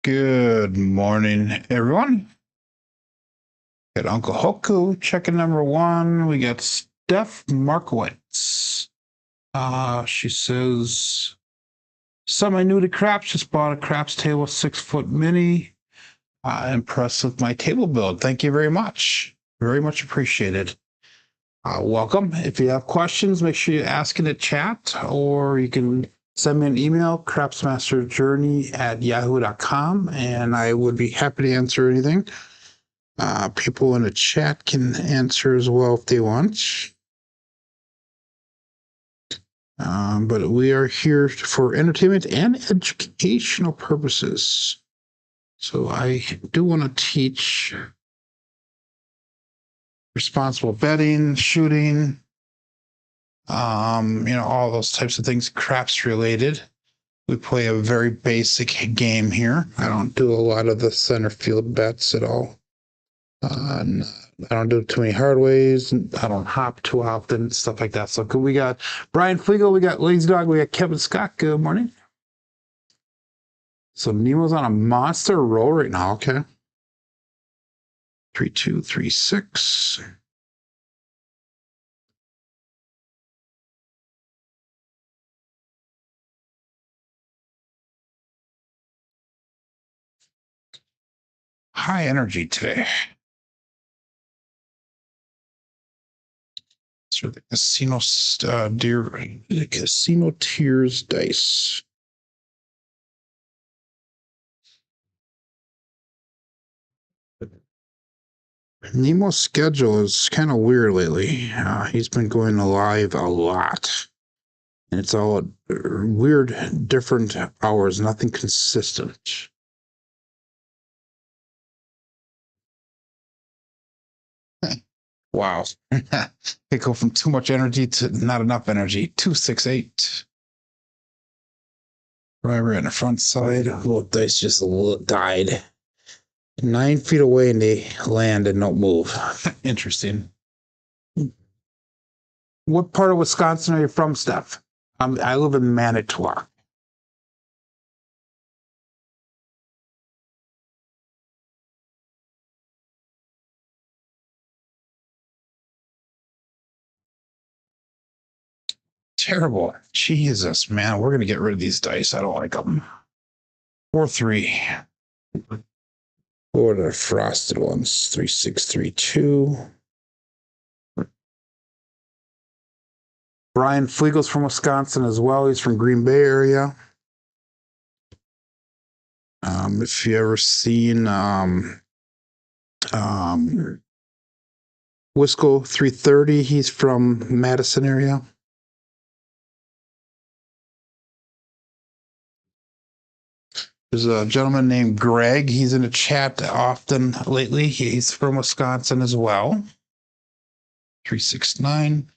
Good morning, everyone. Got Uncle Hoku checking number one. We got Steph Markowitz. She says, semi-new to craps. Just bought a craps table, 6-foot mini. Impressed with my table build. Thank you very much. Very much appreciated. Welcome. If you have questions, make sure you ask in the chat, or you can send me an email, crapsmasterjourney@yahoo.com, and I would be happy to answer anything. People in the chat can answer as well if they want. But we are here for entertainment and educational purposes. So I do want to teach responsible betting, shooting, all those types of things, craps related. We play a very basic game here. I don't do a lot of the center field bets at all. I don't do too many hardways. I don't hop too often, stuff like that. So we got Brian Flegel, we got Lazy Dog, we got Kevin Scott. Good morning. So Nemo's on a monster roll right now. Okay. 3, 2, 3, 6. High energy today. So the casino the casino tiers dice. Nemo's schedule is kind of weird lately. He's been going live a lot. And it's all weird, different hours, nothing consistent. Wow. It go from too much energy to not enough energy. 268. Driver in the front side. Little dice just died. 9 feet away and they land and don't move. Interesting. What part of Wisconsin are you from, Steph? I live in Manitowoc. Terrible. Jesus, man. We're going to get rid of these dice. I don't like them. 4-3. Or the frosted ones. 3, 6, 3, 2. Brian Flegel's from Wisconsin as well. He's from Green Bay area. If you ever seen Wisco 330, he's from Madison area. There's a gentleman named Greg. He's in the chat often lately. He's from Wisconsin as well. 369.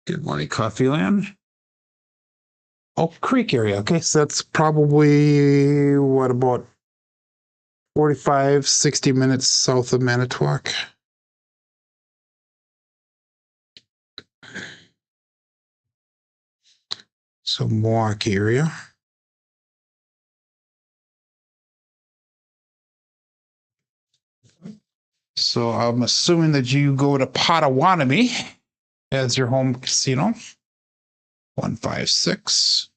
Good morning, Coffeeland. Oak Creek area. Okay, so that's probably what, about 45, 60 minutes south of Manitowoc. So Milwaukee area. So I'm assuming that you go to Potawatomi as your home casino. 156.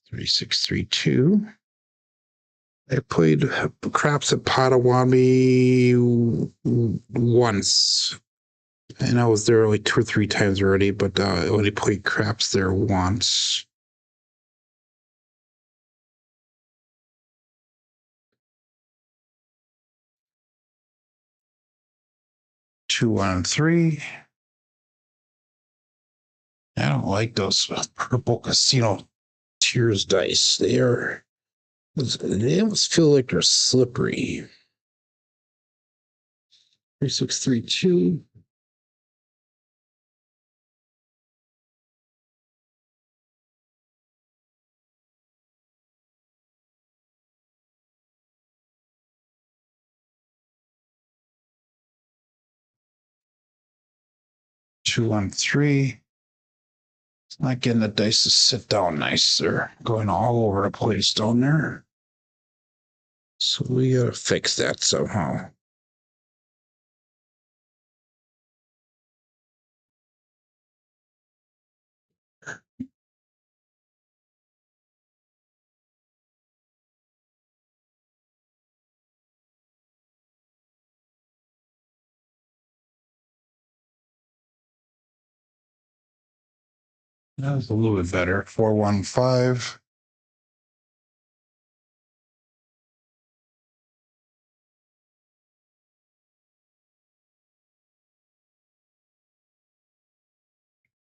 Three, 6, 3, 2. I played craps at Potawatomi once, and I was there like 2 or 3 times already, but I only played craps there once. Two, 1, and 3. I don't like those purple casino tiers dice. They almost feel like they're slippery. 3, 6, 3, 2. 2 on 3. It's not getting the dice to sit down nice. They're going all over the place down there. So we gotta fix that somehow. That was a little bit better. 415.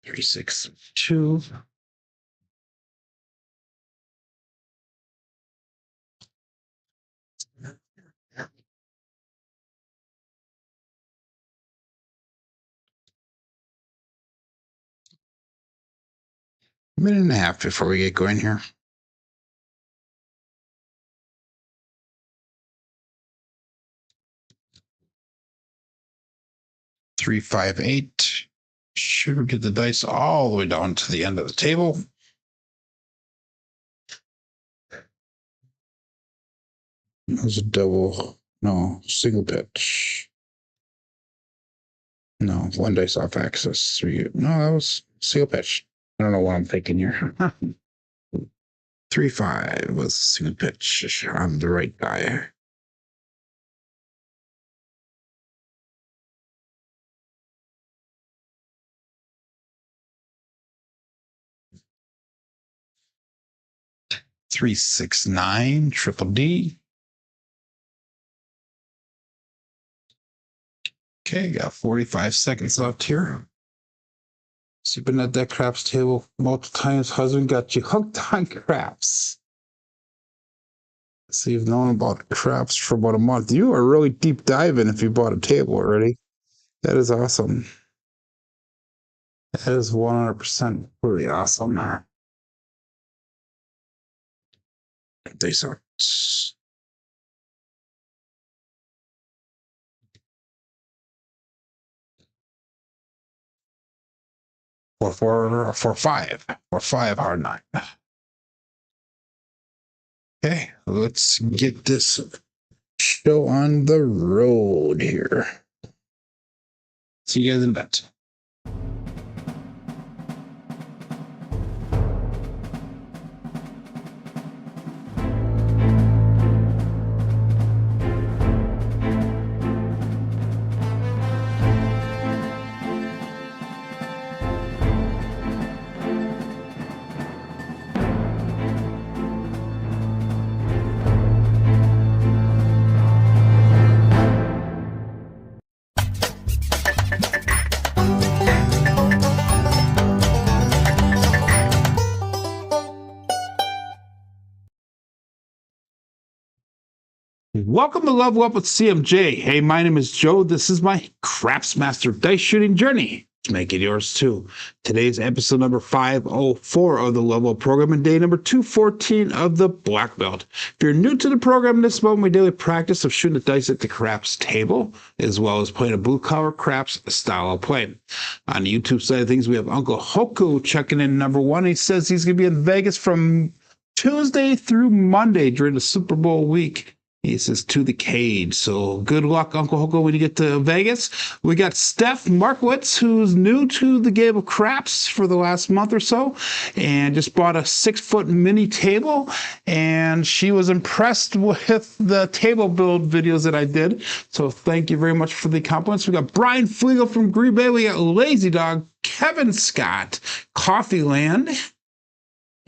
Three, 6, 2. A minute and a half before we get going here. Three, 5, 8. Should we get the dice all the way down to the end of the table? That was a double. No, single pitch. No, one dice off axis. 3. No, that was single pitch. I don't know what I'm thinking here. 3, 5 was single pitch. I'm the right guy. Three, 6, 9, triple D. Okay, got 45 seconds left here. So you've been at that craps table multiple times. Husband got you hooked on craps. So you've known about craps for about a month. You are really deep diving if you bought a table already. That is awesome. That is 100% really awesome. They suck. Four, 5, hard 9. Okay, let's get this show on the road here. See you guys in a bit. Welcome to Level Up with CMJ. Hey, my name is Joe. This is my Craps Master Dice Shooting Journey. Let's make it yours too. Today's episode number 504 of the Level Up program and day number 214 of the Black Belt. If you're new to the program, this is about my daily practice of shooting the dice at the craps table, as well as playing a blue collar craps style of play. On the YouTube side of things, we have Uncle Hoku checking in number 1. He says he's going to be in Vegas from Tuesday through Monday during the Super Bowl week. He says to the cage. So good luck, Uncle Hoko, when you get to Vegas. We got Steph Markowitz, who's new to the game of craps for the last month or so, and just bought a 6-foot mini table. And she was impressed with the table build videos that I did. So thank you very much for the compliments. We got Brian Flegel from Green Bay. We got Lazy Dog, Kevin Scott, Coffee Land,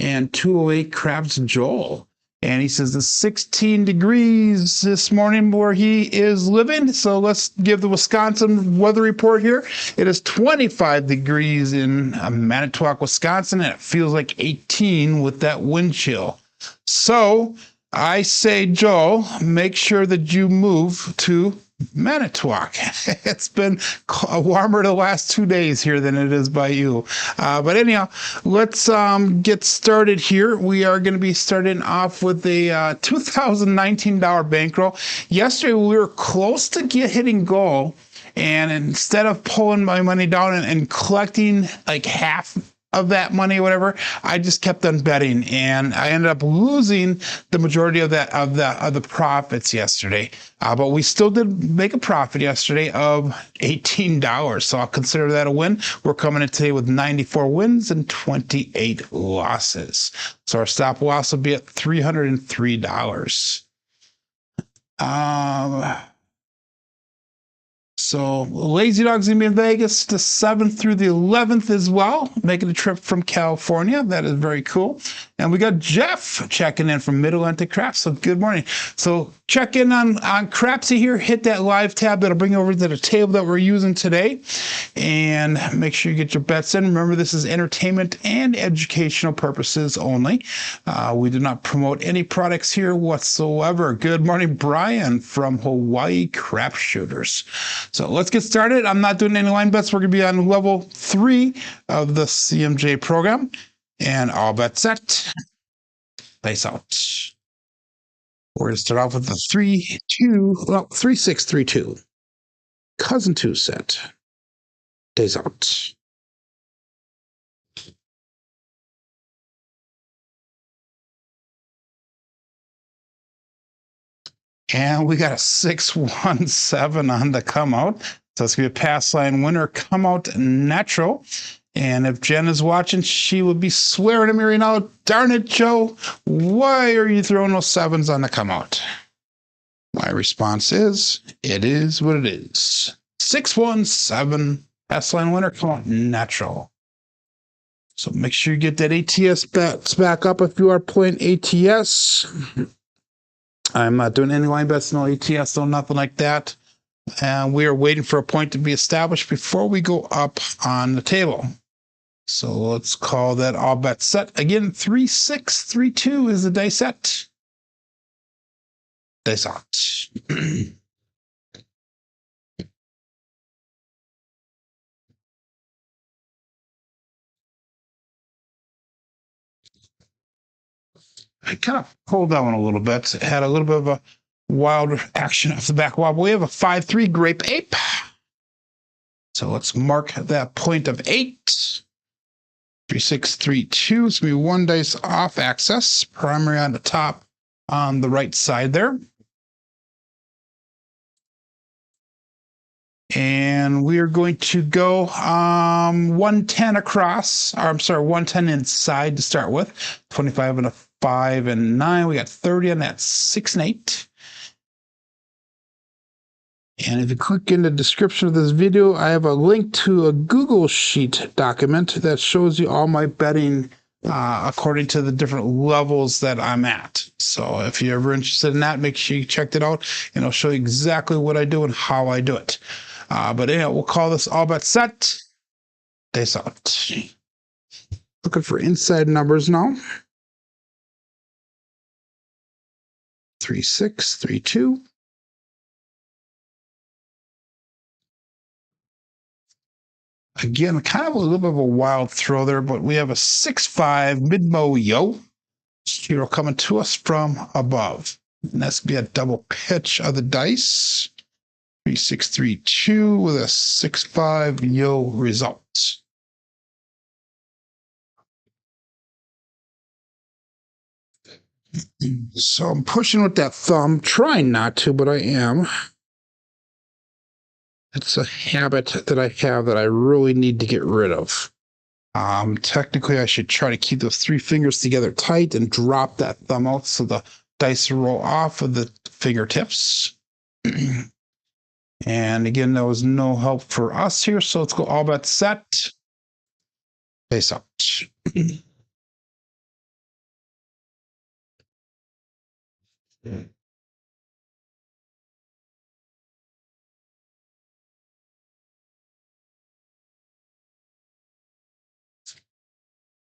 and 208 Crabs Joel. And he says it's 16 degrees this morning where he is living. So let's give the Wisconsin weather report here. It is 25 degrees in Manitowoc, Wisconsin, and it feels like 18 with that wind chill. So I say, Joel, make sure that you move to Manitowoc. It's been warmer the last 2 days here than it is by you. But anyhow, let's get started here. We are going to be starting off with a $2,019 bankroll. Yesterday, we were close to hitting goal, And instead of pulling my money down and collecting like half of that money or whatever, I just kept on betting, and I ended up losing the majority of the profits yesterday. But we still did make a profit yesterday of $18, so I'll consider that a win. We're coming in today with 94 wins and 28 losses, so our stop loss will be at $303. So Lazy Dog's gonna be in Vegas the 7th through the 11th as well, making a trip from California. That is very cool. And we got Jeff checking in from Mid-Atlantic Craps. So good morning. So check in on Crapsee here. Hit that live tab. That'll bring you over to the table that we're using today. And make sure you get your bets in. Remember, this is entertainment and educational purposes only. We do not promote any products here whatsoever. Good morning, Brian from Hawaii Crap Shooters. So let's get started. I'm not doing any line bets. We're going to be on level 3 of the CMJ program. And all bets set. Place out. We're going to start off with the 3-6-3-2. Cousin 2 set. Days out. And we got a 6-1-7 on the come out. So it's going to be a pass line winner, come out natural. And if Jen is watching, she would be swearing at me right now, darn it, Joe, why are you throwing those 7s on the come out? My response is, it is what it is. 6-1-7, pass line winner, come out natural. So make sure you get that ATS bets back up if you are playing ATS. I'm not doing any line bets, no ATS, no nothing like that. And we are waiting for a point to be established before we go up on the table. So let's call that all bet set. Again, 3-6-3-2 is the dice set. Dice out. I kind of pulled that one a little bit. It had a little bit of a wild action off the back wall. We have a 5-3 grape ape. So let's mark that point of 8. 3-6-3-2. It's going to be 1 dice off axis. Primary on the top on the right side there. And we are going to go 110 across. Or I'm sorry, 110 inside to start with. 25 and a 5 and 9. We got 30 on that 6 and 8. And if you click in the description of this video, I have a link to a Google Sheet document that shows you all my betting according to the different levels that I'm at. So if you're ever interested in that, make sure you check it out, and I'll show you exactly what I do and how I do it. But anyway, we'll call this all bet set. Days out. Looking for inside numbers now. 3-6-3-2. Again, kind of a little bit of a wild throw there, but we have a 6-5 mid-mo yo. Hero coming to us from above. And that's going to be a double pitch of the dice. 3-6-3-2 with a 6-5 yo result. So I'm pushing with that thumb, trying not to, but I am. It's a habit that I have that I really need to get rid of. Technically, I should try to keep those 3 fingers together tight and drop that thumb out so the dice roll off of the fingertips. And again, there was no help for us here, so let's go all bet set. Face out.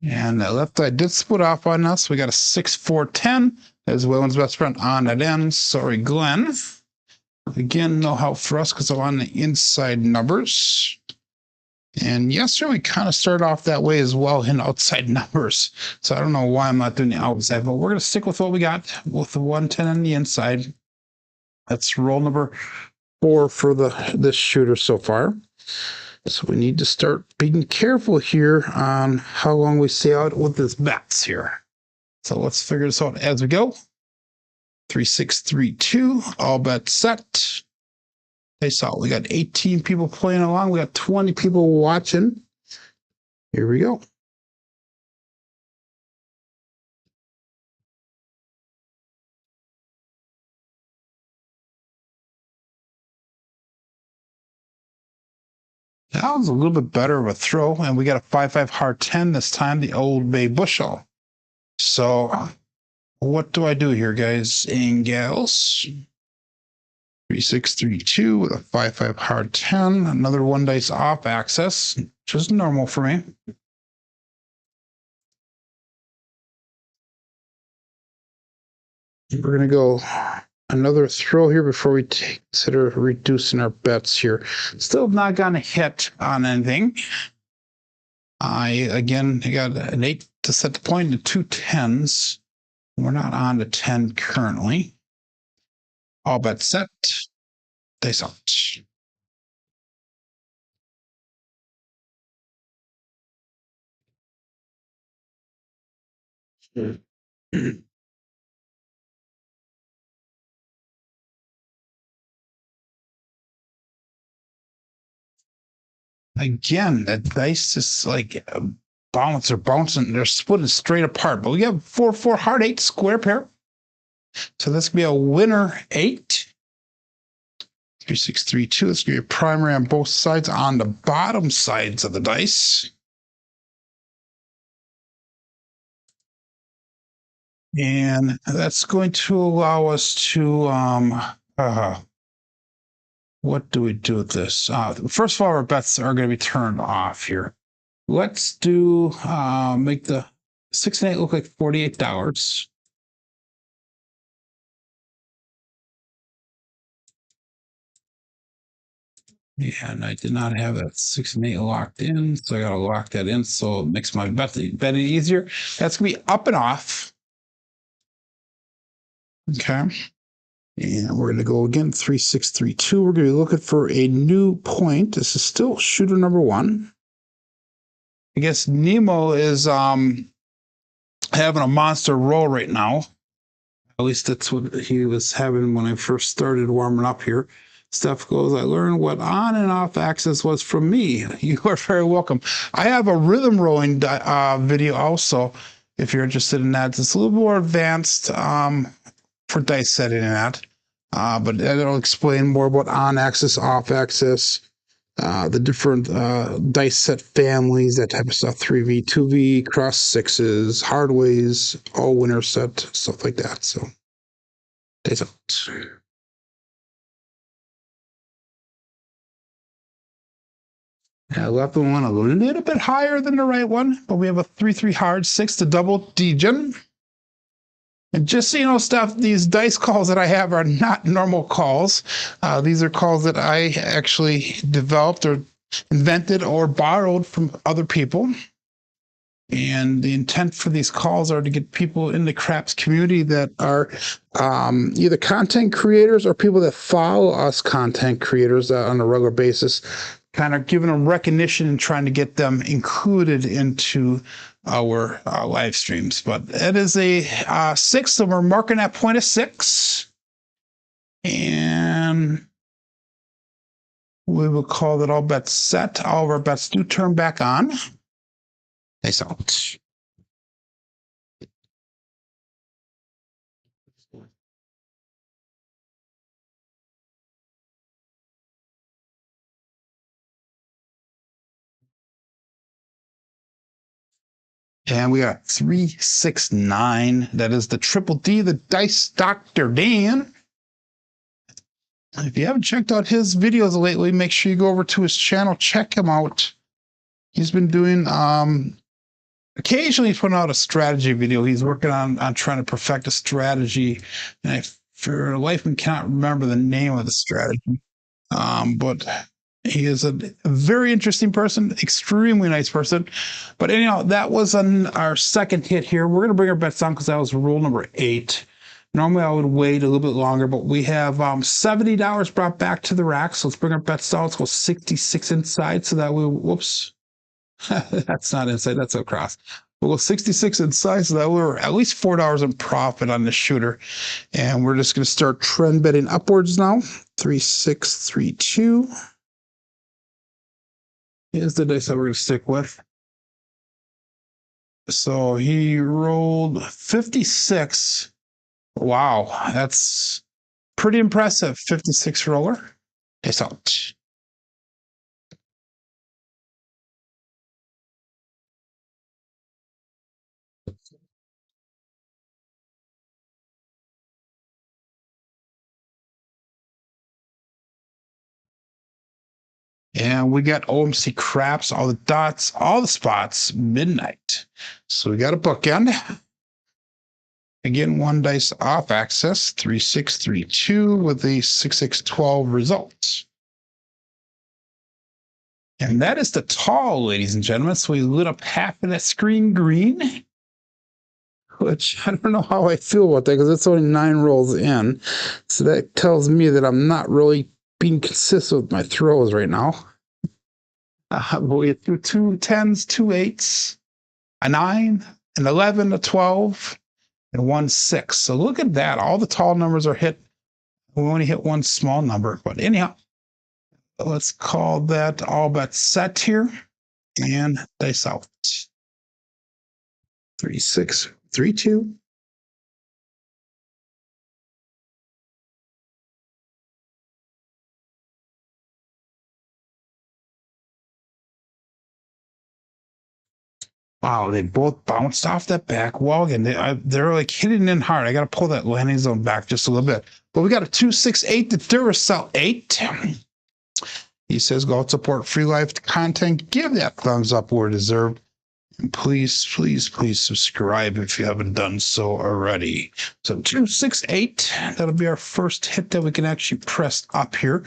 And that left eye did split off on us. We got a 6-4-10 as Waylon's best friend on that end. Sorry, Glenn. Again, no help for us because I'm on the inside numbers. And yesterday we kind of started off that way as well in outside numbers. So I don't know why I'm not doing the outside, but we're going to stick with what we got with the 110 on the inside. That's roll number 4 for this shooter so far. So we need to start being careful here on how long we stay out with this bets here. So let's figure this out as we go. 3, 6, 3, 2, all bets set. They saw we got 18 people playing along. We got 20 people watching. Here we go. That was a little bit better of a throw, and we got a 5-5 hard 10 this time, the Old Bay Bushel. So what do I do here, guys and gals? 3, 6, 3, 2 with a 5-5 hard 10, another 1 dice off access, which is normal for me. We're going to go another throw here before we consider reducing our bets here. Still not going to hit on anything. I got an 8 to set the point and 2 10s. We're not on to 10 currently. All bets set. Dice out. Again, that dice is like bouncing. They're splitting straight apart. But we have 4-4 hard 8 square pair. So this could be a winner 8. 3, 6, 3, 2. This could be a primary on both sides on the bottom sides of the dice. And that's going to allow us to what do we do with this? First of all, our bets are going to be turned off here. Let's do make the 6 and 8 look like $48. Yeah, and I did not have that 6 and 8 locked in, so I got to lock that in so it makes my betting easier. That's going to be up and off. Okay. And we're going to go again, 3, 6, 3, 2. We're going to be looking for a new point. This is still shooter number 1. I guess Nemo is having a monster roll right now. At least that's what he was having when I first started warming up here. Steph goes, I learned what on and off access was from me. You are very welcome. I have a rhythm rolling video also, if you're interested in that. It's a little more advanced for dice setting and that. But it'll explain more about on access, off access, the different dice set families, that type of stuff. 3V, 2V, cross sixes, hardways, all winner set, stuff like that. So, dice out. I left the one a little bit higher than the right one, but we have a 3-3 hard 6 to double degen. And just so you know, Steph, these dice calls that I have are not normal calls. These are calls that I actually developed or invented or borrowed from other people. And the intent for these calls are to get people in the craps community that are either content creators or people that follow us content creators on a regular basis, kind of giving them recognition and trying to get them included into our live streams. But it is a 6, so we're marking that point of 6. And we will call that all bets set. All of our bets do turn back on. Nice out. And we got 3, 6, 9. That is the triple D, the Dice Dr. Dan. If you haven't checked out his videos lately, make sure you go over to his channel, check him out. He's been doing occasionally he's putting out a strategy video. He's working on trying to perfect a strategy, and I for the life of me cannot remember the name of the strategy. But he is a very interesting person, extremely nice person. But anyhow, that was our second hit here. We're going to bring our bets down because that was rule number 8. Normally I would wait a little bit longer, but we have $70 brought back to the rack. So let's bring our bets down. Let's go 66 inside. So that we, whoops, that's not inside. That's across. We'll go 66 inside. So that we're at least $4 in profit on this shooter. And we're just going to start trend betting upwards now. 3632 is the dice that we're going to stick with. So he rolled 56. Wow, that's pretty impressive. 56 roller. Peace out. And we got OMC craps, all the dots, all the spots, midnight. So we got a bookend. Again, one dice off axis, 3632 with the 6612 results. And that is the tall, ladies and gentlemen. So we lit up half of that screen green, which I don't know how I feel about that because it's only 9 rolls in. So that tells me that I'm not really being consistent with my throws right now. But we threw 2 10s, 2 8s, a 9, an 11, a 12, and 1 6. So look at that. All the tall numbers are hit. We only hit one small number. But anyhow, let's call that all bet set here and dice out. 3632. Wow, they both bounced off that back wall again. They're like hitting in hard. I got to pull that landing zone back just a little bit. But we got a 268 to Duracell 8. He says, go out, support free life content. Give that thumbs up where deserved. And please, please, please subscribe if you haven't done so already. So 268, that'll be our first hit that we can actually press up here.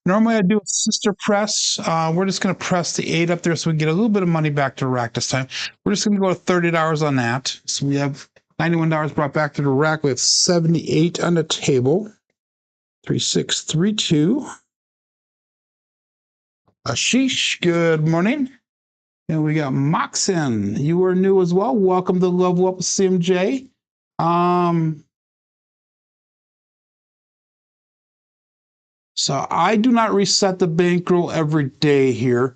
Normally I do a sister press. We're just going to press the 8 up there so we get a little bit of money back to the rack this time. We're just going to go to $30 on that. So we have $91 brought back to the rack. We have 78 on the table. 3632. Ashish, good morning. And we got Moxon. You are new as well. Welcome to Level Up with CMJ. So I do not reset the bankroll every day here.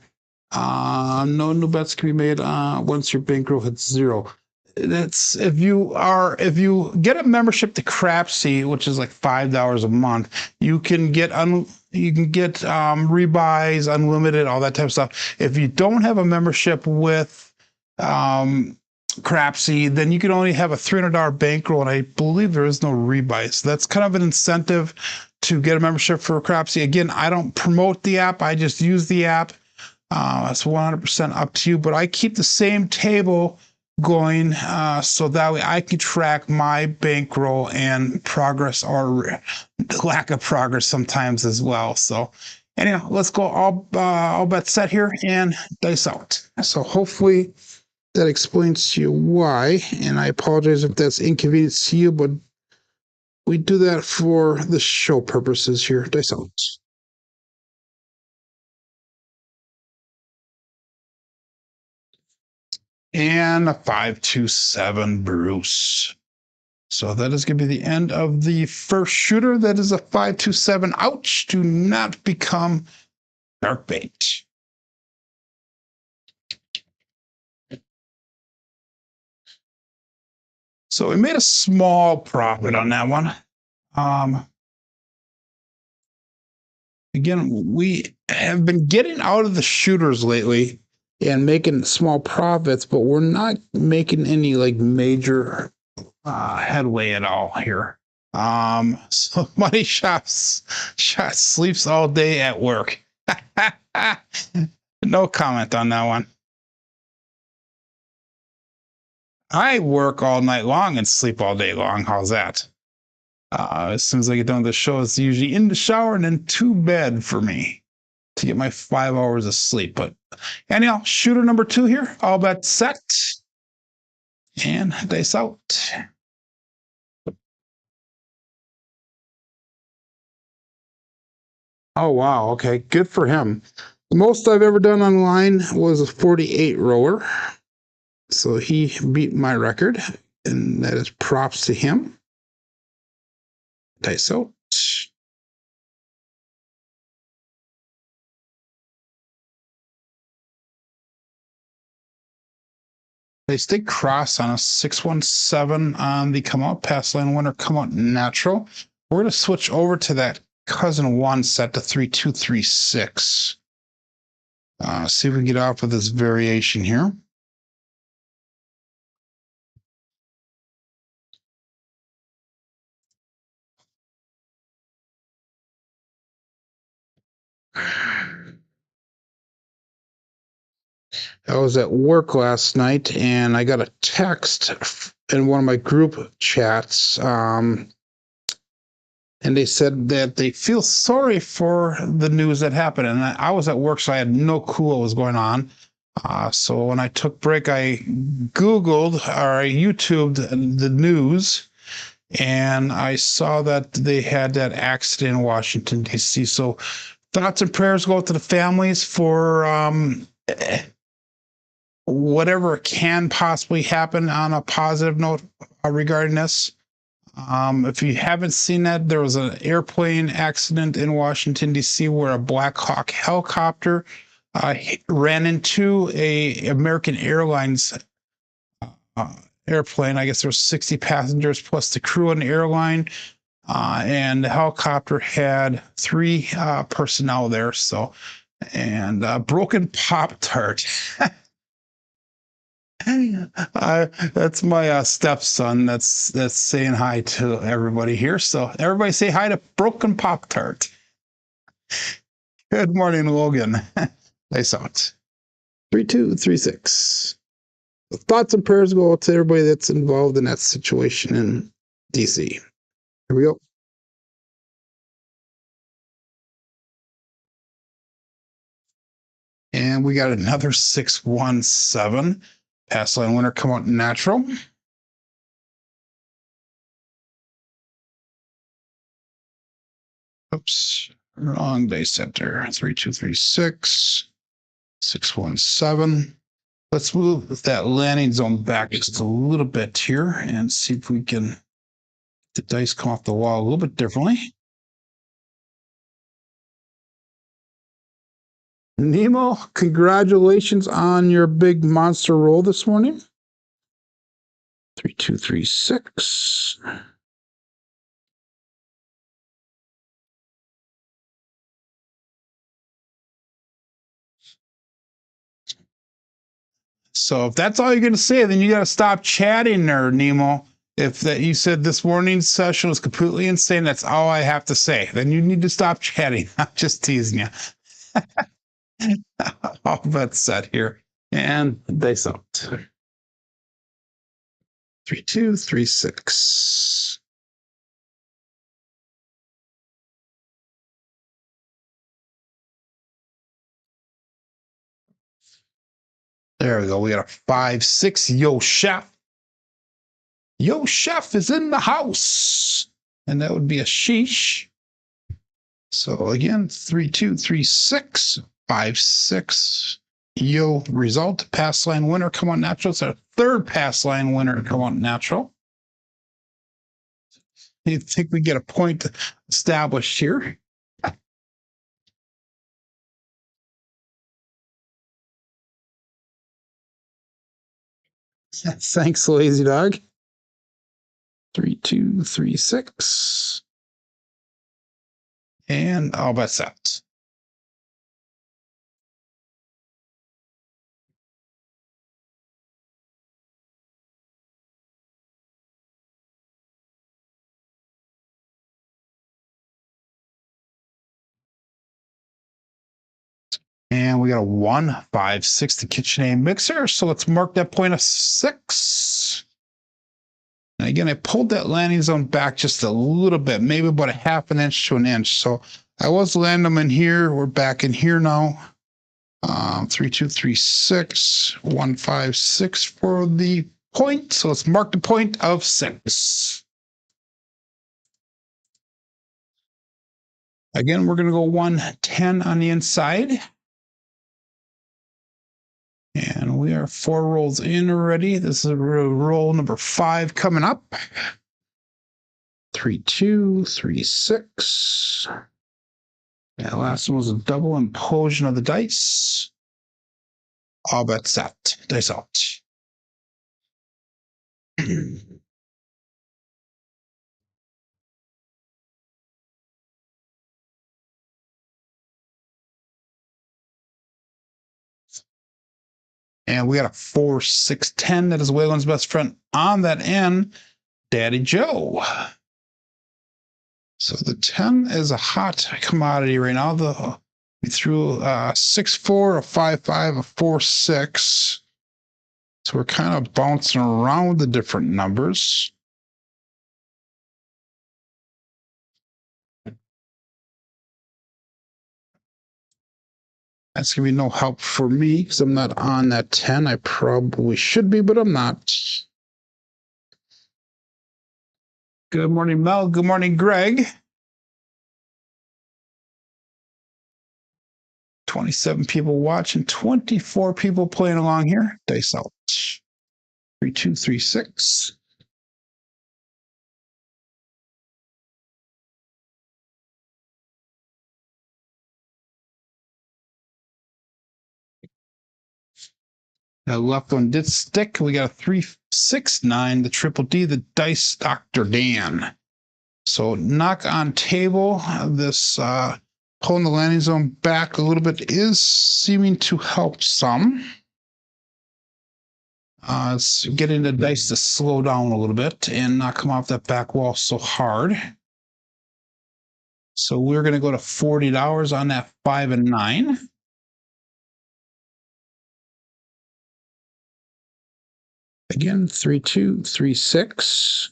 No new bets can be made once your bankroll hits 0. That's if you get a membership to Crapsee, which is like $5 a month, you can get rebuys, unlimited, all that type of stuff. If you don't have a membership with Crapsee, then you can only have a $300 bankroll, and I believe there is no rebuy. So that's kind of an incentive to get a membership for Crapsee. Again, I don't promote the app; I just use the app. It's 100% up to you, but I keep the same table going so that way I can track my bankroll and progress or lack of progress sometimes as well. So anyhow, let's go all bet set here and dice out. So hopefully that explains to you why, and I apologize if that's inconvenient to you, but we do that for the show purposes here. Dice out. And a 527 Bruce. So that is going to be the end of the first shooter. That is a 527. Ouch, do not become dark bait. So we made a small profit on that one. Again, we have been getting out of the shooters lately and making small profits, but we're not making any like major headway at all here. So money shot sleeps all day at work. No comment on that one. I work all night long and sleep all day long. How's that? As soon as I get done with the show, it's usually in the shower and then to bed for me to get my 5 hours of sleep. But anyhow, shooter number 2 here. All bet set. And dice out. Oh, wow. Okay. Good for him. The most I've ever done online was a 48 rower. So he beat my record, and that is props to him. Dice out. They stay cross on a 617 on the come out pass line winner, come out natural. We're going to switch over to that cousin one set to 3236. See if we can get off with this variation here. I was at work last night and I got a text in one of my group chats. And they said that they feel sorry for the news that happened. And I was at work, so I had no clue what was going on. So when I took break, I Googled or I YouTubed the news, and I saw that they had that accident in Washington, D.C. So thoughts and prayers go out to the families for whatever can possibly happen on a positive note regarding this. If you haven't seen that, there was an airplane accident in Washington, D.C., where a Black Hawk helicopter ran into a American Airlines airplane. I guess there was 60 passengers plus the crew on the airline, and the helicopter had 3 personnel there. So, and broken Pop-Tart. That's my stepson. That's saying hi to everybody here. So everybody say hi to Broken Pop-Tart. Good morning, Logan. Nice out. 3236. Thoughts and prayers go out to everybody that's involved in that situation in DC. Here we go. And we got another 617. Pass line winner come out natural. Oops, wrong day center. 3236, 617. Let's move that landing zone back just a little bit here and see if we can get the dice come off the wall a little bit differently. Nemo, congratulations on your big monster roll this morning. 3236. So if that's all you're going to say, then you got to stop chatting there, Nemo. If that you said this morning's session was completely insane, that's all I have to say. Then you need to stop chatting. I'm just teasing you. All bets set here. And dice out. 3236. There we go. We got a 5-6. Yo, chef. Yo, chef is in the house. And that would be a sheesh. So again, 3236, 5-6. Yo, result. Pass line winner, come on natural. It's our third pass line winner, come on natural. You think we get a point established here? Thanks, lazy dog. 3236. And all bets set. And we got a 1-5-6, the KitchenAid mixer. So let's mark that point of 6. And again, I pulled that landing zone back just a little bit, maybe about a half an inch to an inch. So I was landing them in here. We're back in here now. 3236, 1-5-6 for the point. So let's mark the point of 6. Again, we're going to go 110 on the inside. And we are 4 rolls in already. This is roll number 5 coming up. 3, 2, 3, 6. That last one was a double implosion of the dice. All bets set. Dice out. And we got a 4, 6, 10. That is Waylon's best friend on that end, Daddy Joe. So the 10 is a hot commodity right now. We threw a 6-4, a 5-5, a 4-6. So we're kind of bouncing around the different numbers. That's going to be no help for me because I'm not on that 10. I probably should be, but I'm not. Good morning, Mel. Good morning, Greg. 27 people watching, 24 people playing along here. Dice out. 3, 2, 3, 6. The left one did stick. We got a 3, 6, 9, the triple D, the dice Dr. Dan. So knock on table. This pulling the landing zone back a little bit is seeming to help some. It's getting the dice to slow down a little bit and not come off that back wall so hard. So we're going to go to $40 on that 5 and 9. Again, 3, 2, 3, 6.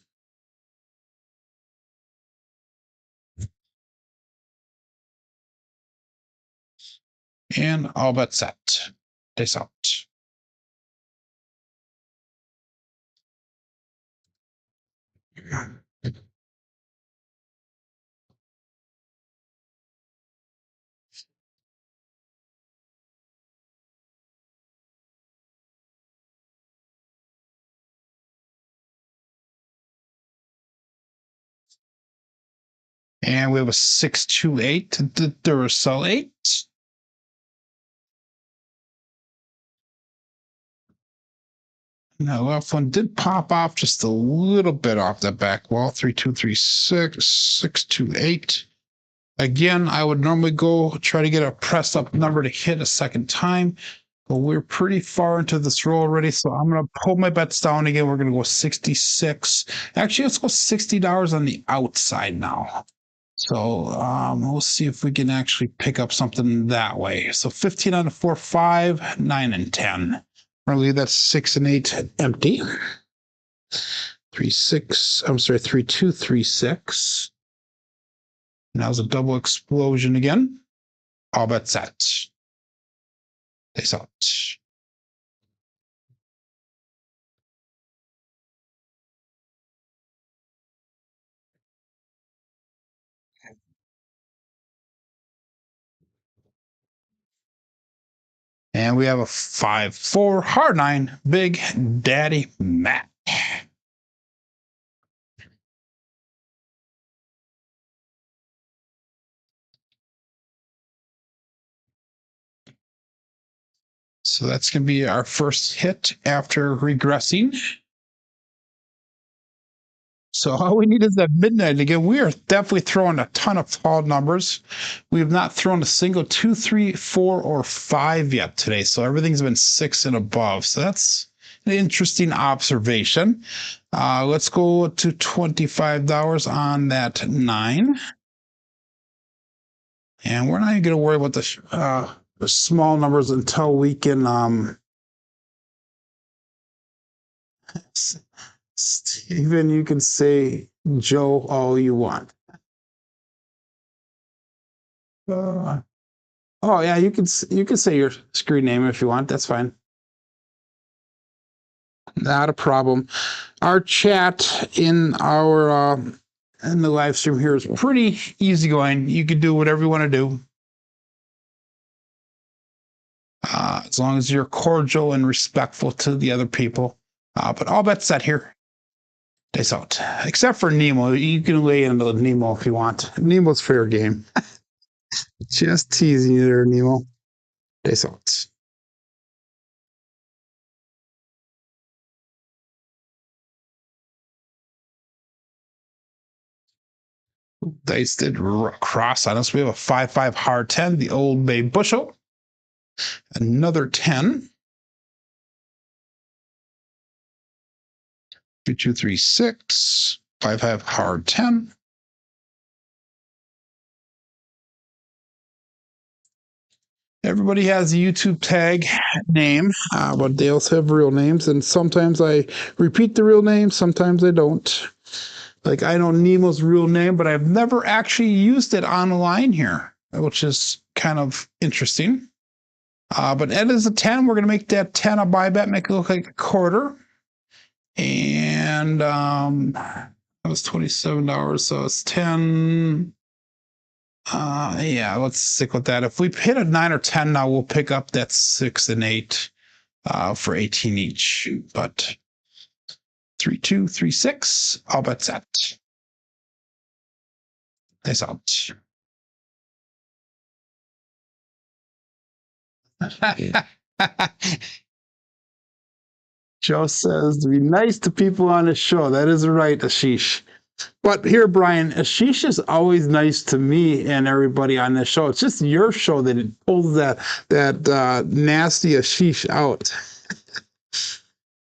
And all but set. Dice out. And we have a 6, 2, 8 to the Duracell 8. Now, left one did pop off just a little bit off that back wall. 3, 2, 3, 6, 6, 2, 8. Again, I would normally go try to get a press up number to hit a second time, but we're pretty far into this roll already. So I'm going to pull my bets down again. We're going to go 66. Actually, let's go $60 on the outside now. So we'll see if we can actually pick up something that way. So 15 on the 4, 5, 9, and 10. We're gonna leave that 6 and 8 empty. 3, 6. I'm sorry, 3, 2, 3, 6. Now's a double explosion again. All bets set. Dice out. And we have a 5, 4, hard 9, Big Daddy Matt. So that's going to be our first hit after regressing. So all we need is that midnight. Again, we are definitely throwing a ton of tall numbers. We have not thrown a single 2, 3, 4, or 5 yet today. So everything's been 6 and above. So that's an interesting observation. Let's go to $25 on that 9. And we're not even going to worry about the small numbers until we can Steven, you can say Joe all you want. Oh yeah, you can say your screen name if you want. That's fine. Not a problem. Our chat in our And the live stream here is pretty easygoing. You can do whatever you want to do. As long as you're cordial and respectful to the other people. But all bets set here. Dice out. Except for Nemo. You can lay into Nemo if you want. Nemo's fair game. Just teasing you there, Nemo. Dice out. Dice did cross on us. We have a 5-5 hard 10, the Old Bay Bushel. Another 10. 2, 2, 3, 6. 5-5 hard 10. Everybody has a YouTube tag name, but they also have real names. And sometimes I repeat the real name, sometimes I don't. Like, I know Nemo's real name, but I've never actually used it online here, which is kind of interesting. But Ed is a 10. We're going to make that 10 a buy bet, make it look like a quarter. And that was $27, so it's 10. Yeah, let's stick with that. If we hit a 9 or 10 now, we'll pick up that 6 and 8 for 18 each. But 3, 2, 3, 6. All bets set. Nice out. Joe says to be nice to people on the show. That is right, Ashish. But here, Brian, Ashish is always nice to me and everybody on this show. It's just your show that it pulls that nasty Ashish out.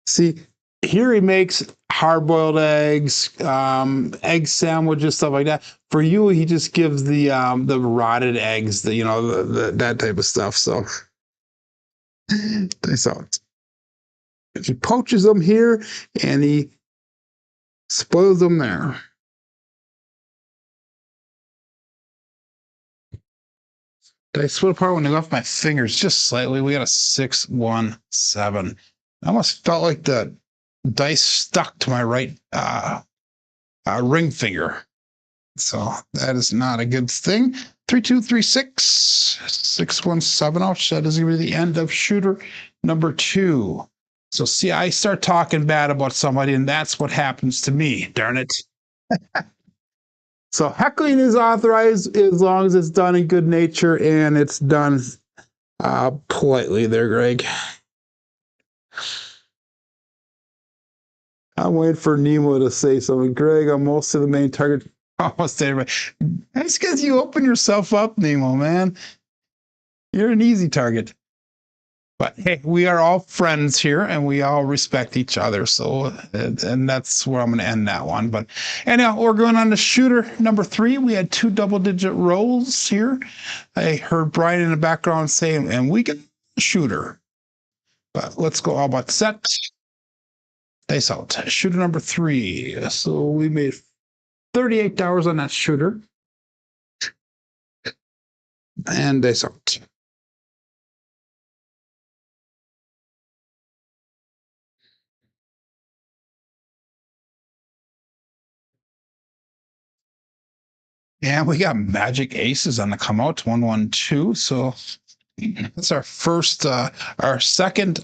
See, here he makes hard-boiled eggs, egg sandwiches, stuff like that. For you, he just gives the rotted eggs, that type of stuff. So nice out. He poaches them here, and he spoils them there. Did I split apart when I left my fingers just slightly? We got a 6, 1, 7. I almost felt like the dice stuck to my right ring finger. So that is not a good thing. 3, 2, 3, 6. 6, 1, 7. Ouch. That is going to be the end of shooter number 2. So see, I start talking bad about somebody, and that's what happens to me. Darn it. So heckling is authorized as long as it's done in good nature and it's done politely there, Greg. I'm waiting for Nemo to say something. Greg, I'm mostly the main target. Almost everybody. That's because you open yourself up, Nemo, man. You're an easy target. But hey, we are all friends here and we all respect each other. So, and that's where I'm going to end that one. But anyhow, we're going on to shooter number 3. We had 2 double-digit rolls here. I heard Brian in the background saying, and we get a shooter. But let's go all about set. Dice out. Shooter number 3. So we made $38 on that shooter. And dice out. Yeah, we got magic aces on the come out, 1, 1, 2. So that's our first, our second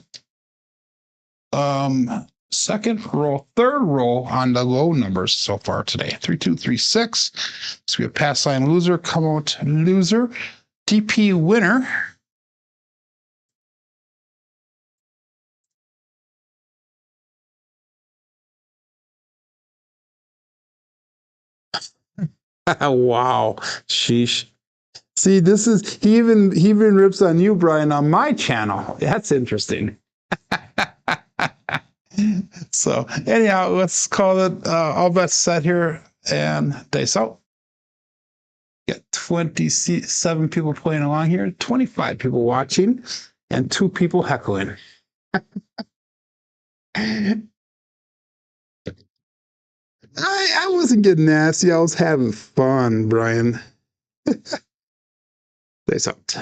roll, third roll on the low numbers so far today. 3, 2, 3, 6. So we have pass line loser, come out loser, DP winner. Wow, sheesh. See, this is he even rips on you, Brian, on my channel. That's interesting. So anyhow, let's call it all bets set here and dice out. Got 27 people playing along here, 25 people watching, and 2 people heckling. I wasn't getting nasty. I was having fun, Brian. Dice out.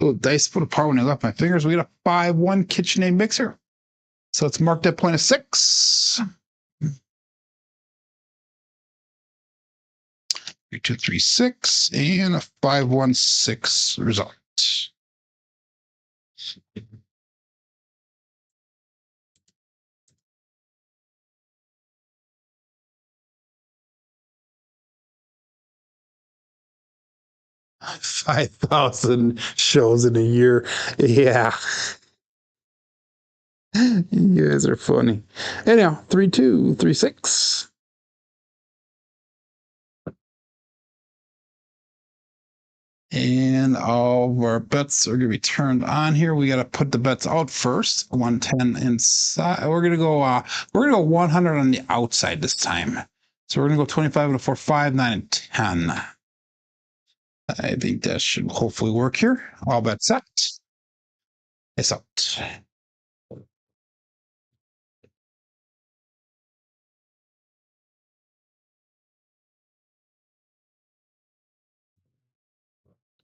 Oh, dice put apart when I left my fingers. We got a 5-1 KitchenAid mixer. So it's marked at point of 6. 3236 and a 516 result. $5,000 shows in a year. Yeah. You guys are funny. Anyhow, 3236. And all of our bets are going to be turned on here. We got to put the bets out first. 110 inside. We're going to go 100 on the outside this time. So we're going to go 25 and a 4, 5, 9, and 10. I think that should hopefully work here. All bets set. It's out.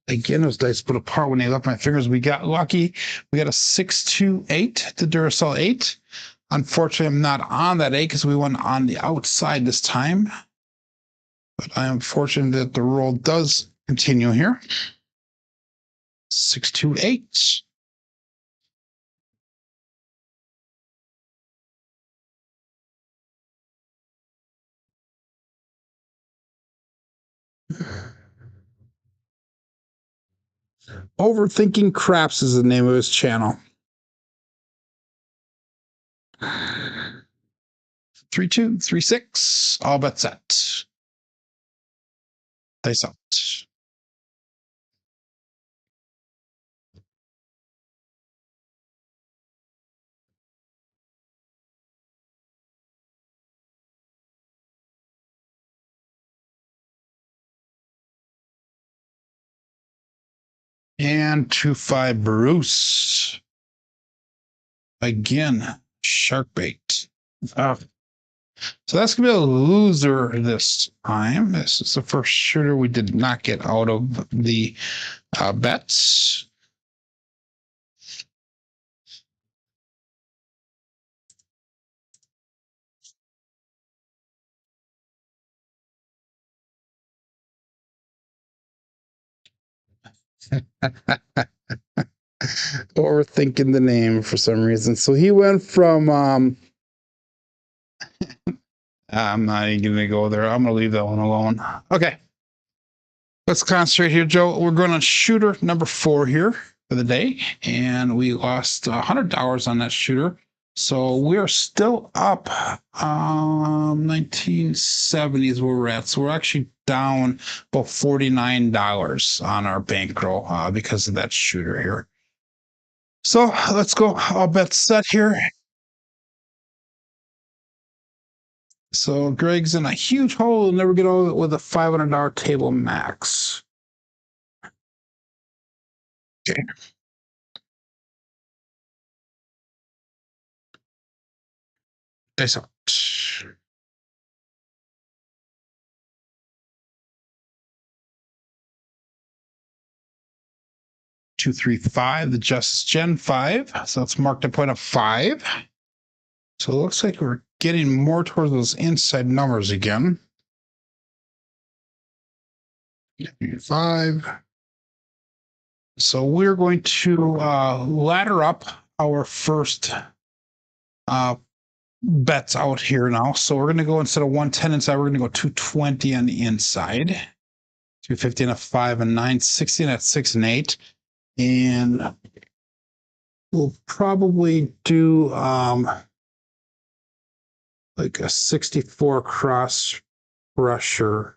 Again, those dice put apart when they left my fingers. We got lucky. We got a 628 to Duracell 8. Unfortunately, I'm not on that 8 because we went on the outside this time. But I am fortunate that the roll does continue here. 628. Overthinking Craps is the name of his channel. 3236. All bets set. Dice out. And 2-5 Bruce. Again, shark bait. So that's going to be a loser this time. This is the first shooter we did not get out of the bets. Overthinking the name for some reason. So he went from I'm not even gonna go there. I'm gonna leave that one alone. Okay. Let's concentrate here, Joe. We're going on shooter number 4 here for the day, and we lost $100 on that shooter. So we're still up 1970s where we're at. So we're actually down about $49 on our bankroll because of that shooter here. So let's go. All bets set here. So Greg's in a huge hole. He'll never get out of it with a $500 table max. Okay. Dice out. 235, the Justice Gen 5. So that's marked a point of 5. So it looks like we're getting more towards those inside numbers again. 5. So we're going to ladder up our first bets out here now. So we're going to go, instead of 110 inside, we're going to go 220 on the inside. 250 and a 5 and 9, 16 at 6 and 8. And we'll probably do like a 64 cross pressure.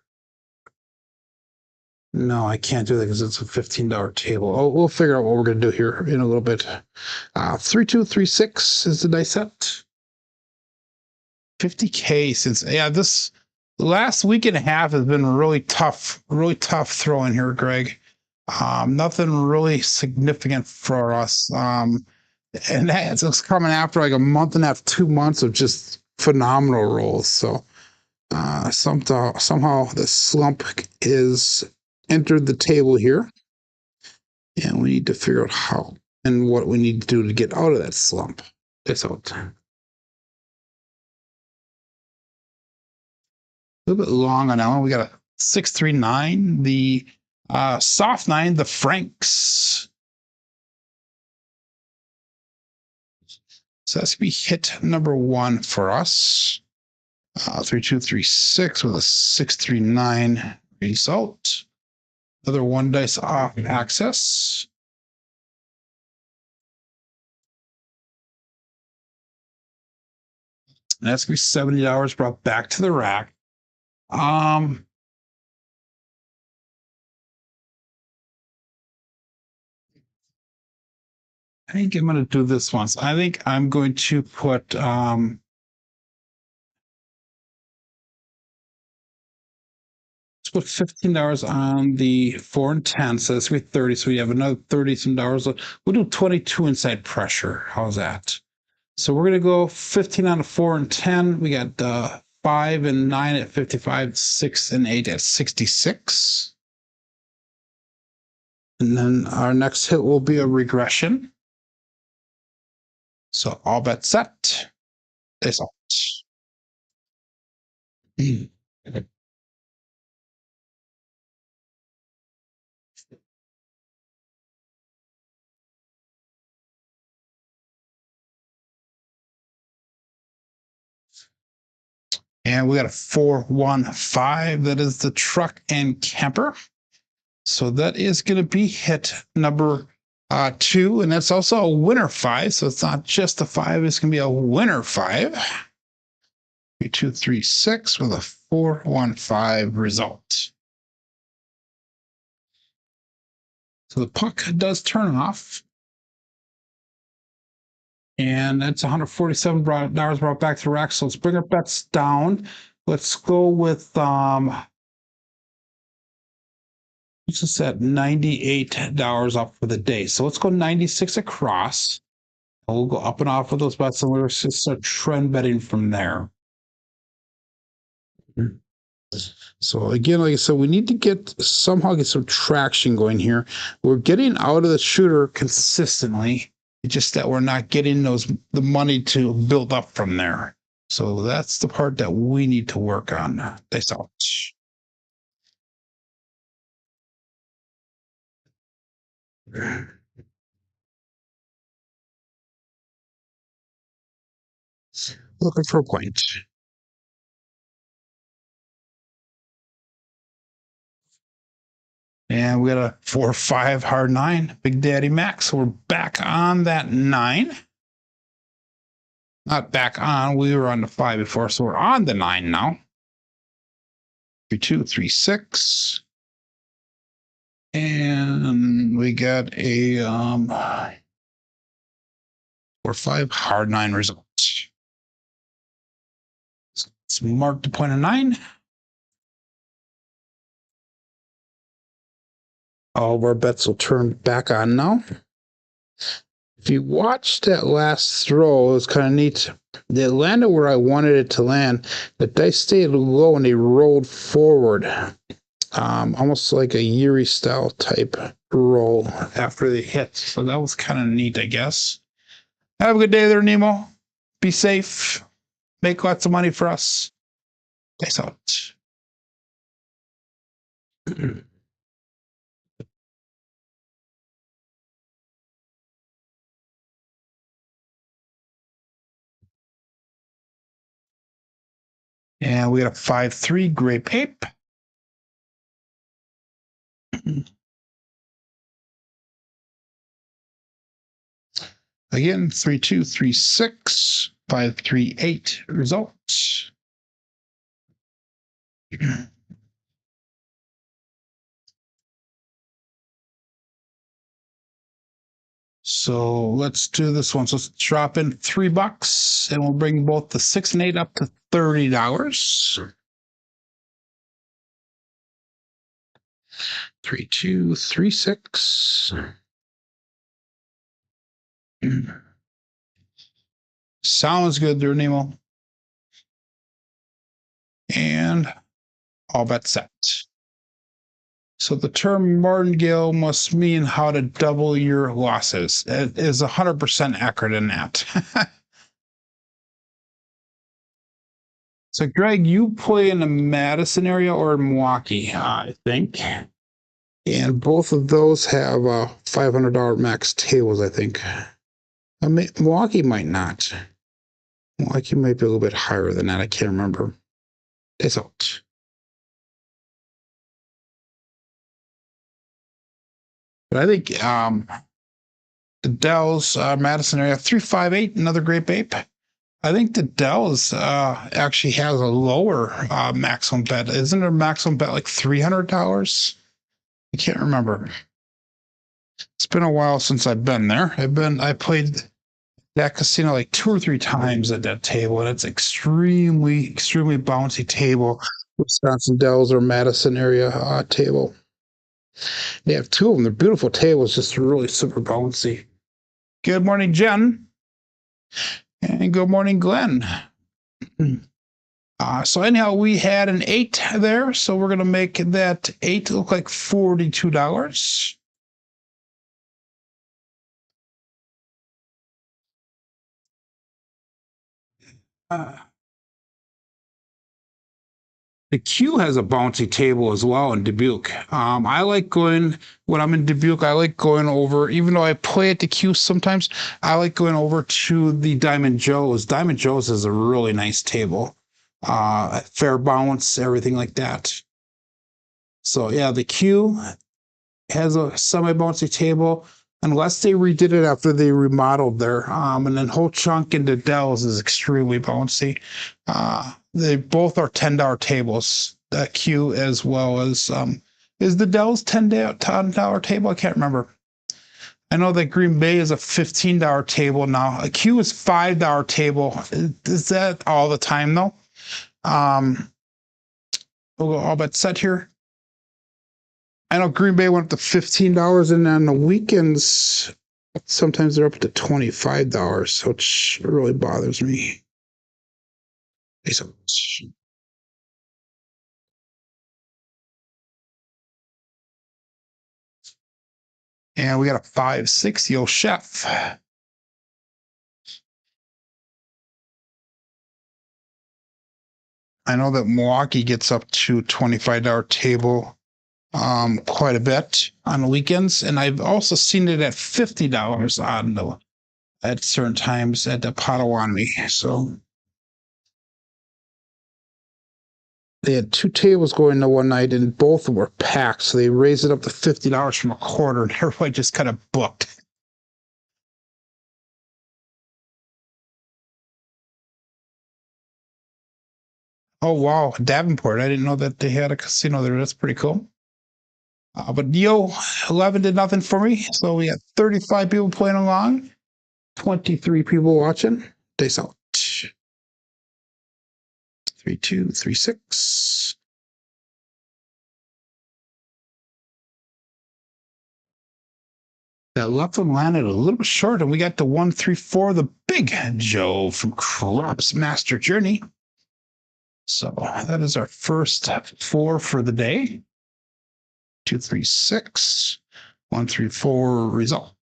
No, I can't do that because it's a $15 table. Oh, we'll figure out what we're going to do here in a little bit. 3236 is the dice set. 50K since, this last week and a half has been really tough throwing here, Greg. Nothing really significant for us. And it's coming after like a month and a half, 2 months of just phenomenal rolls. So somehow the slump is entered the table here, and we need to figure out how and what we need to do to get out of that slump. That's out. little bit long on that one. We got a 639, the soft 9, the Franks. So that's gonna be hit number 1 for us. 3236 with a 639 result. Another 1 dice off access. And that's gonna be $70 brought back to the rack. I think I'm going to do this once. I think I'm going to put let's put $15 on the 4 and 10. So that's going to be 30. So we have another 30 some dollars. We'll do 22 inside pressure. How's that? So we're going to go 15 on the 4 and 10. We got 5 and 9 at 55, 6 and 8 at 66. And then our next hit will be a regression. So all bets set. It's out. And we got a 415. That is the truck and camper. So that is going to be hit number 2. And that's also a winner 5. So it's not just a 5. It's going to be a winner 5. 3236 with a 415 result. So the puck does turn off. And that's $147 brought back to the rack. So let's bring our bets down. Let's go with this is at $98 up for the day. So let's go 96 across. And we'll go up and off with those bets, and we'll just start trend betting from there. So again, like I said, we need to somehow get some traction going here. We're getting out of the shooter consistently. It's just that we're not getting the money to build up from there. So that's the part that we need to work on. That's all. Looking for a point. And we got a 4-5 hard 9, Big Daddy Max. So we're back on that 9. Not back on, we were on the 5 before, so we're on the 9 now. 3236. And we got a 4-5 hard 9 result. Let's mark the point of 9. All of our bets will turn back on now. If you watch that last throw, it was kind of neat. It landed where I wanted it to land. The dice stayed low and they rolled forward. Almost like a Yuri style type roll after they hit. So that was kind of neat, I guess. Have a good day there, Nemo. Be safe. Make lots of money for us. Peace out. And we got a 5-3 gray pape. Again, 3236, 538 results. So let's do this one. So let's drop in $3 and we'll bring both the 6 and 8 up to $30. 3236. Sounds good there, Nemo. And all bets set. So the term martingale must mean how to double your losses. It is 100% accurate in that. So, Greg, you play in the Madison area or in Milwaukee, I think. And both of those have $500 max tables, I think. Milwaukee might not. Milwaukee might be a little bit higher than that. I can't remember. It's out. But I think the Dells, Madison area, 358, another great babe. I think the Dells actually has a lower maximum bet. Isn't there a maximum bet like $300? I can't remember. It's been a while since I've been there. I played that casino like 2 or 3 times at that table, and it's extremely bouncy table. Wisconsin Dells or Madison area table. They have 2 of them. They're beautiful tables, just really super bouncy. Good morning, Jen. And good morning, Glenn. So anyhow, we had an 8 there, so we're going to make that 8 look like $42. The Q has a bouncy table as well in Dubuque. I like going when I'm in Dubuque. I like going over, even though I play at the Q sometimes. I like going over to the Diamond Joe's. Diamond Joe's is a really nice table, fair bounce, everything like that. So yeah, the Q has a semi bouncy table, unless they redid it after they remodeled there. And then Whole Chunk into Dells is extremely bouncy. They both are $10 tables. That Q as well as is the Dells $10 table? I can't remember. I know that Green Bay is a $15 table now. A Q is $5 table. Is that all the time though? We'll go all but set here. I know Green Bay went up to $15, and on the weekends, sometimes they're up to $25, which really bothers me. And we got a 560 chef. I know that Milwaukee gets up to $25 table quite a bit on the weekends, and I've also seen it at $50 at certain times at the Potawatomi. So they had 2 tables going to one night, and both were packed. So they raised it up to $50 from a quarter, and everybody just kind of booked. Oh wow, Davenport! I didn't know that they had a casino there. That's pretty cool. But Yo 11 did nothing for me, so we had 35 people playing along, 23 people watching. Days out. 3236. That left one landed a little bit short, and we got the 134, the Big Joe from Crapsee Master Journey. So that is our first 4 for the day. 236, 134 result.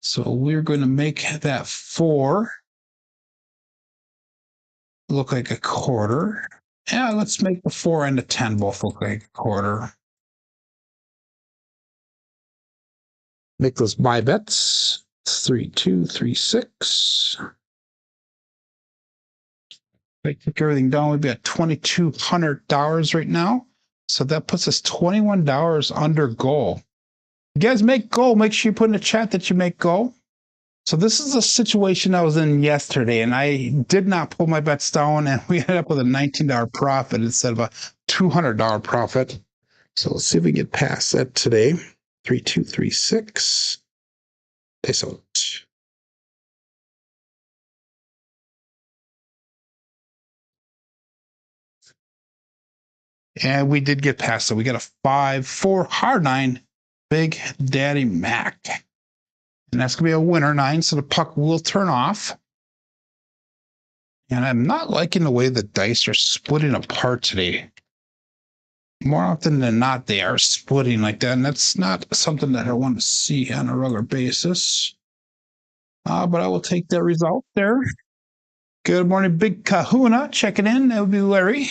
So we're going to make that 4 look like a quarter. Yeah, let's make the 4 and the 10 both look like a quarter. Make those buy bets. 3236. I took everything down. We'd be at $2,200 right now. So that puts us $21 under goal. You guys make goal. Make sure you put in the chat that you make goal. So this is a situation I was in yesterday, and I did not pull my bets down, and we ended up with a $19 profit instead of a $200 profit. So let's see if we can get past that today. 3236. Peace out. And we did get past it. We got a 5-4 hard 9, Big Daddy Mac. And that's going to be a winner 9, so the puck will turn off. And I'm not liking the way the dice are splitting apart today. More often than not, they are splitting like that, and that's not something that I want to see on a regular basis. But I will take that result there. Good morning, Big Kahuna. Checking in. That would be Larry.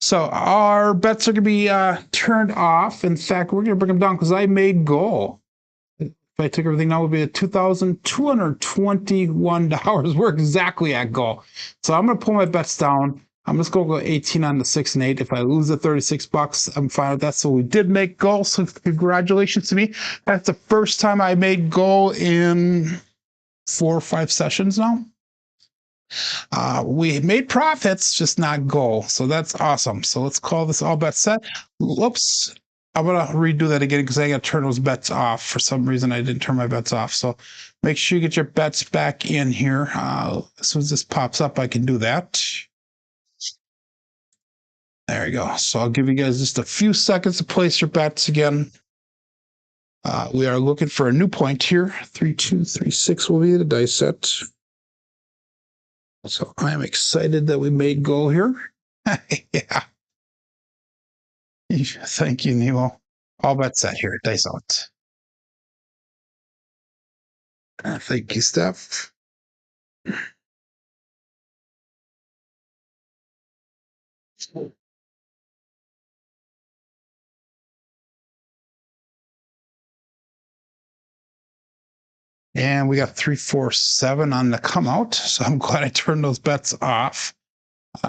So our bets are going to be turned off. In fact, we're going to bring them down because I made goal. If I took everything down, it would be at $2,221. We're exactly at goal. So I'm going to pull my bets down. I'm just going to go 18 on the 6 and 8. If I lose the $36, I'm fine with that. So we did make goal. So congratulations to me. That's the first time I made goal in 4 or 5 sessions now. We made profits, just not goal. So that's awesome. So let's call this all bets set. Whoops. I'm going to redo that again because I got to turn those bets off. For some reason, I didn't turn my bets off. So make sure you get your bets back in here. As soon as this pops up, I can do that. There you go. So I'll give you guys just a few seconds to place your bets again. We are looking for a new point here. 3236 will be the dice set. So I'm excited that we made goal here. Yeah. Thank you, Nemo. All bets set here. Dice out. Thank you, Steph. And we got 347 on the come out. So I'm glad I turned those bets off.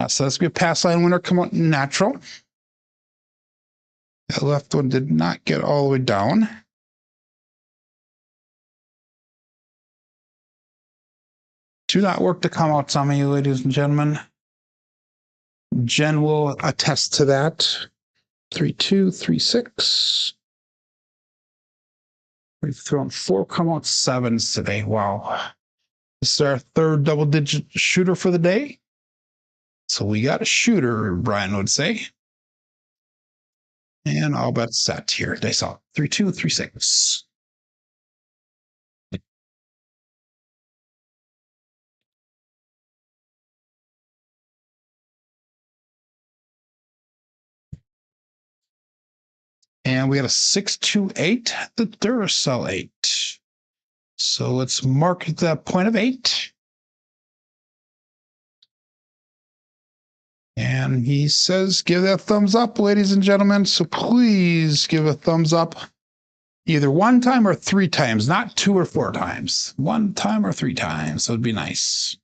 So that's going to be a pass line winner come out natural. That left one did not get all the way down. Do not work the come outs on me, ladies and gentlemen. Jen will attest to that. 3236. We've thrown 4 come out 7s today. Wow. This is our 3rd double-digit shooter for the day. So we got a shooter, Brian would say. And all bets set here. Dice out. 3236. And we got a 628, the Duracell 8. So let's mark that point of 8. And he says, give that thumbs up, ladies and gentlemen. So please give a thumbs up either 1 time or 3 times, not 2 or 4 times. 1 time or 3 times. So it'd be nice.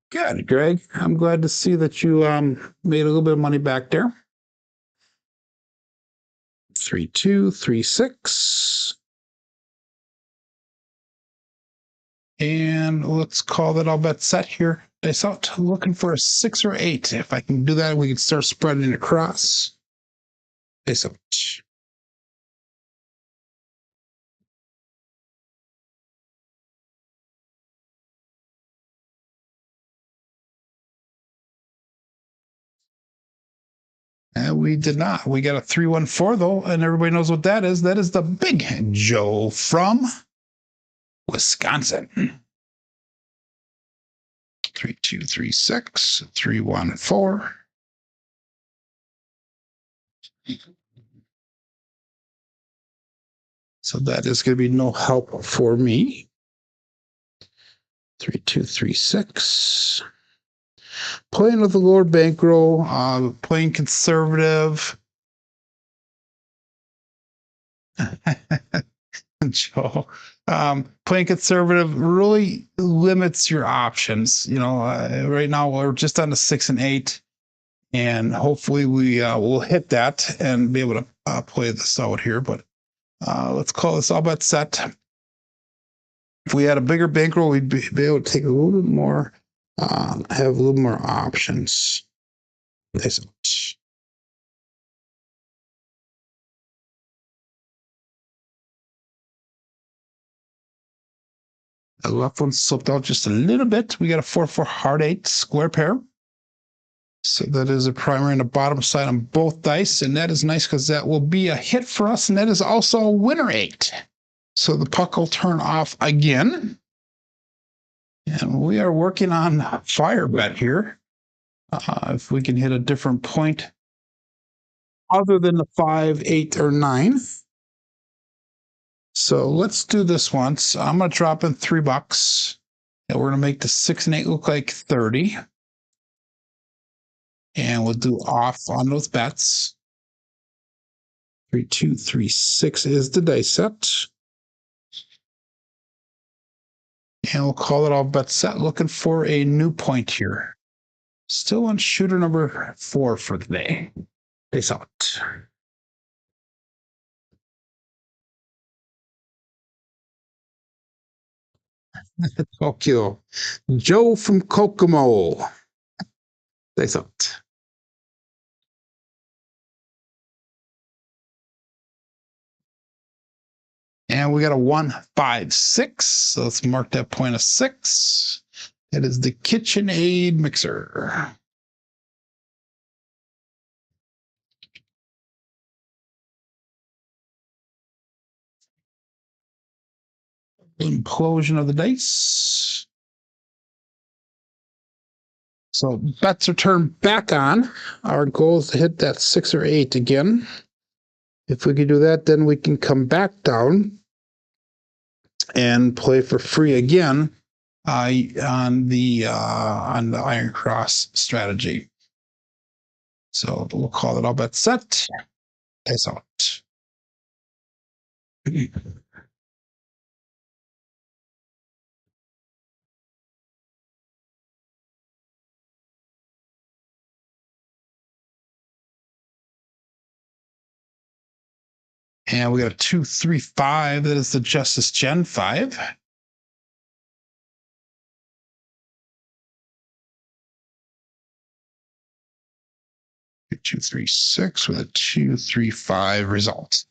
Good, Greg. I'm glad to see that you made a little bit of money back there. 3236. And let's call that all bet set here. Dice out. Looking for a 6 or 8. If I can do that, we can start spreading it across. Dice out. And we did not. We got a 314 though, and everybody knows what that is. That is the Big Joe from Wisconsin. 3236 314. So that is going to be no help for me. 3236. Playing with the lower bankroll, playing conservative. Joe, playing conservative really limits your options. You know, right now we're just on the 6 and 8, and hopefully we will hit that and be able to play this out here. But let's call this all bet set. If we had a bigger bankroll, we'd be able to take a little bit more, have a little more options. The left one slipped out just a little bit. We got a 4-4 hard 8 square pair. So that is a primary on the bottom side on both dice, and that is nice because that will be a hit for us, and that is also a winner 8. So the puck will turn off again. And we are working on fire bet here. If we can hit a different point other than the 5, 8, or 9. So let's do this once. I'm going to drop in $3, and we're going to make the 6 and 8 look like 30. And we'll do off on those bets. 3, 2, 3, 6 is the dice set. And we'll call it all bet set. Looking for a new point here. Still on shooter number 4 for the day. Face out. Tokyo. Joe from Kokomo. Face out. And we got a 1, 5, 6. So let's mark that point of 6. That is the KitchenAid mixer. Implosion of the dice. So bets are turned back on. Our goal is to hit that 6 or 8 again. If we can do that, then we can come back down and play for free again on the Iron Cross strategy. So we'll call it all bet set. Dice out. And we got a 2, 3, 5. That is the Justice Gen 5. Two, 3, 6 with a 2, 3, 5 result.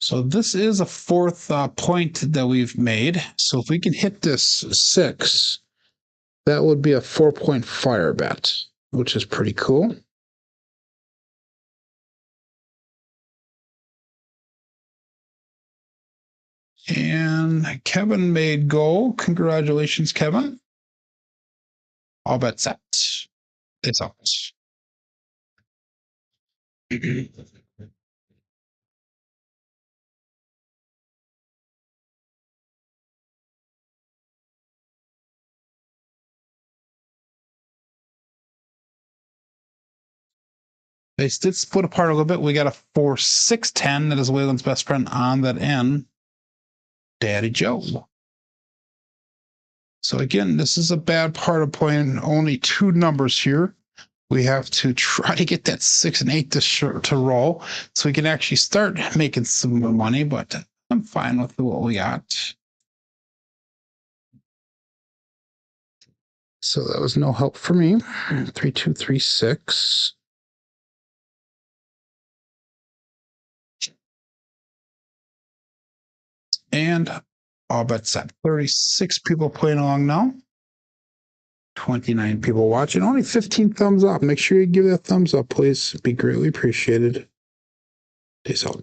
So this is a 4th point that we've made. So if we can hit this 6, that would be a 4-point fire bet, which is pretty cool. And Kevin made goal. Congratulations, Kevin. All bet set. It's out. They did split apart a little bit. We got a 4, 6, 10. That is Waylon's best friend on that end. Daddy Joe. So again, this is a bad part of playing only 2 numbers here. We have to try to get that 6 and 8 to roll so we can actually start making some more money, but I'm fine with what we got. So that was no help for me. 3, 2, 3, 6. And all bets set. 36 people playing along now. 29 people watching. Only 15 thumbs up. Make sure you give that thumbs up, please. It'd be greatly appreciated. Peace out.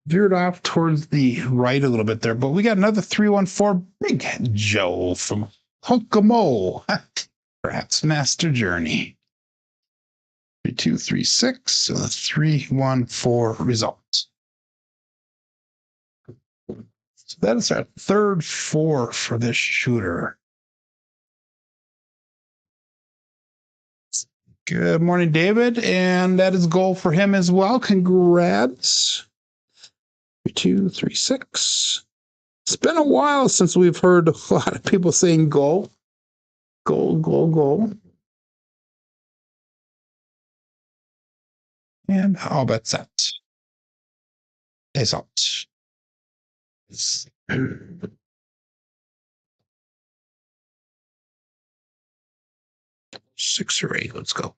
Veered off towards the right a little bit there, but we got another 314 Big Joe from Kokomo. Perhaps Master Journey. 3, 2, 3, 6. So 3, 1, 4 results. So that is our 3rd 4 for this shooter. Good morning, David. And that is goal for him as well. Congrats. 3, 2, 3, 6. It's been a while since we've heard a lot of people saying goal. Goal, goal, goal. And all bet set. Is out. 6 or 8. Let's go.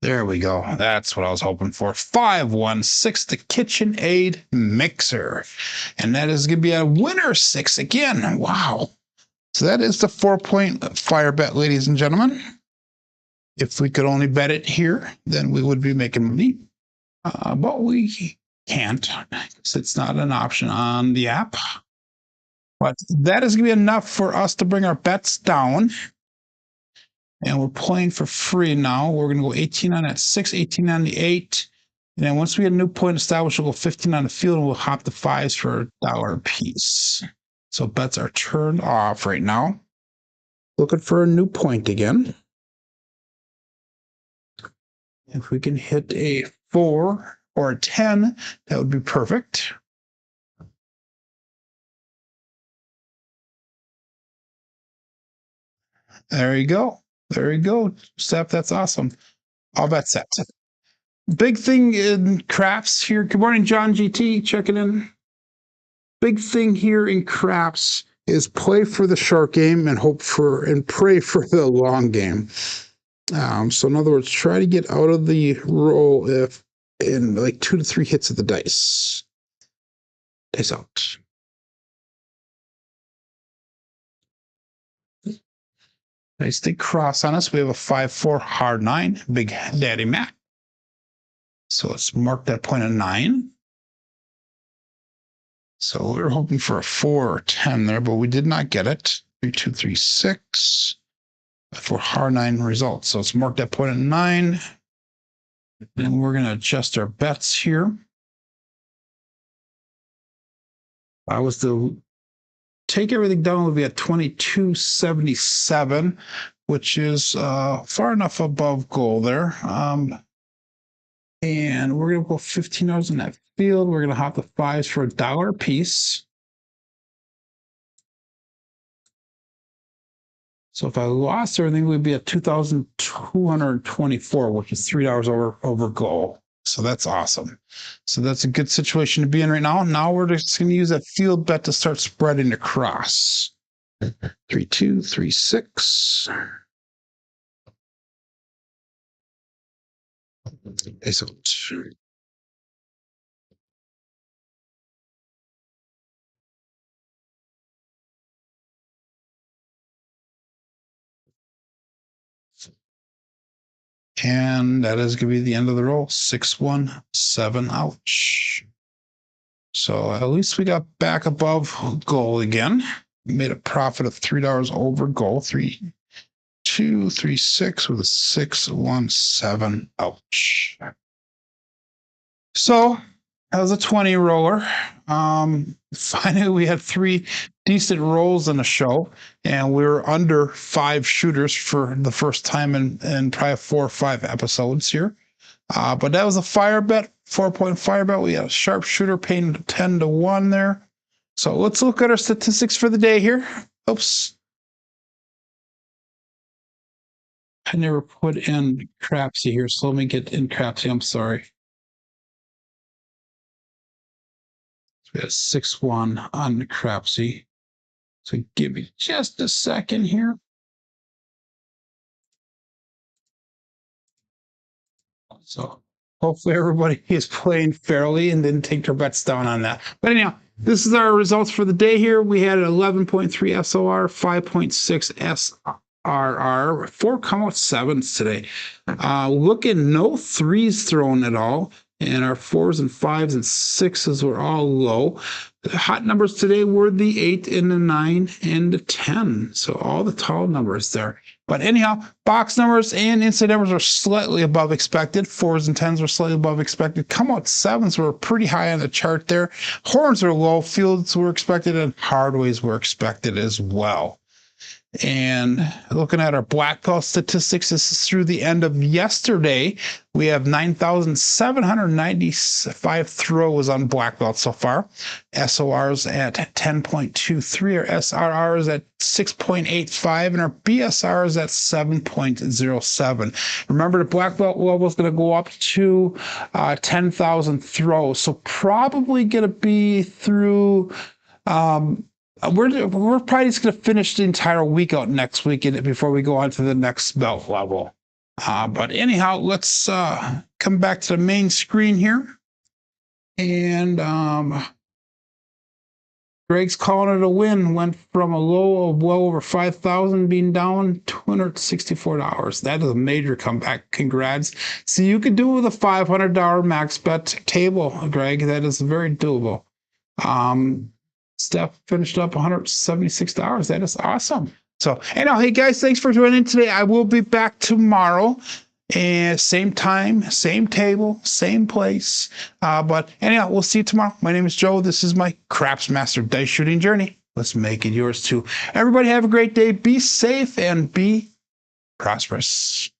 There we go. That's what I was hoping for. 516, the KitchenAid mixer. And that is going to be a winner 6 again. Wow. So that is the 4-point fire bet, ladies and gentlemen. If we could only bet it here, then we would be making money. but we can't because it's not an option on the app. But that is going to be enough for us to bring our bets down. And we're playing for free now. We're going to go 18 on that 6, 18 on the 8. And then once we get a new point established, we'll go 15 on the field and we'll hop the 5s for $1 a piece. So bets are turned off right now. Looking for a new point again. If we can hit a 4 or a 10, that would be perfect. There you go. There you go, Steph. That's awesome. All bet set. Big thing in craps here. Good morning, John GT. Checking in. Big thing here in craps is play for the short game and hope for and pray for the long game. So in other words, try to get out of the roll if in like 2 to 3 hits of the dice. Dice out. Nice big cross on us. We have a 5-4 hard 9, Big Daddy Mac. So let's mark that point at 9. So we were hoping for a 4 or 10 there, but we did not get it. 3, 2, 3, 6 for hard 9 results. So let's mark that point at 9. And we're going to adjust our bets here. I was to take everything down, would be at 22.77, which is far enough above goal there. And we're going to go $15 in that field. We're going to hop the 5s for $1 a piece. So if I lost everything, we'd be at 2,224, which is $3 over goal. So that's awesome. So that's a good situation to be in right now. Now we're just going to use that field bet to start spreading across. 3, 2, 3, 6. And that is going to be the end of the roll. 6, 1, 7, ouch. So at least we got back above goal again. Made a profit of $3 over goal. 3, 2, 3, 6 with a 6, 1, 7, ouch. So that was a 20 roller. Finally, we had 3 decent rolls in the show, and we were under 5 shooters for the first time in probably 4 or 5 episodes here. But that was a fire bet, 4-point fire bet. We had a sharpshooter paying 10 to 1 there. So let's look at our statistics for the day here. Oops. I never put in Crapsee here, so let me get in Crapsee. I'm sorry. We have 6-1 on the Crapsee. So give me just a second here. So hopefully everybody is playing fairly and didn't take their bets down on that. But anyhow, this is our results for the day here. We had an 11.3 SOR, 5.6 SRR, 4 7s today. Looking no 3s thrown at all. And our 4s and 5s and 6s were all low. The hot numbers today were the 8 and the 9 and the 10. So all the tall numbers there. But anyhow, box numbers and inside numbers are slightly above expected. 4s and 10s were slightly above expected. Come out 7s were pretty high on the chart there. Horns are low. Fields were expected and hardways were expected as well. And looking at our black belt statistics, this is through the end of yesterday. We have 9,795 throws on black belt so far. SORs at 10.23, our SRRs at 6.85, and our BSRs at 7.07. Remember, the black belt level is going to go up to 10,000 throws. So probably going to be through... we're probably just going to finish the entire week out next week before we go on to the next belt level. But anyhow, let's come back to the main screen here. And Greg's calling it a win. Went from a low of well over 5,000 being down $264. That is a major comeback. Congrats. So you could do it with a $500 max bet table, Greg. That is very doable. Steph finished up $176. That is awesome. So, anyhow, hey guys, thanks for joining today. I will be back tomorrow. And same time, same table, same place. But anyhow, we'll see you tomorrow. My name is Joe. This is my Craps Master Dice Shooting Journey. Let's make it yours too. Everybody have a great day. Be safe and be prosperous.